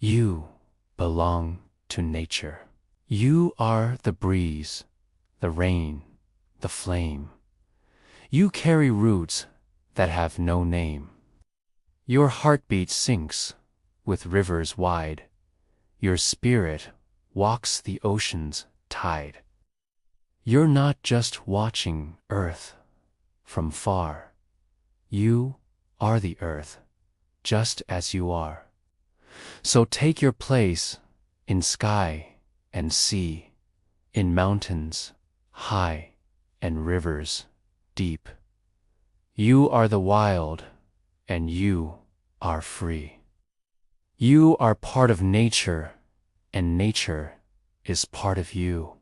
You belong to nature. You are the breeze, the rain, the flame. You carry roots that have no name. Your heartbeat sinks with rivers wide. Your spirit walks the ocean's tide. You're not just watching Earth from far. You are the Earth, just as you are. So take your place in sky and sea, in mountains high and rivers deep. You are the wild, and you are free. You are part of nature, and nature is part of you.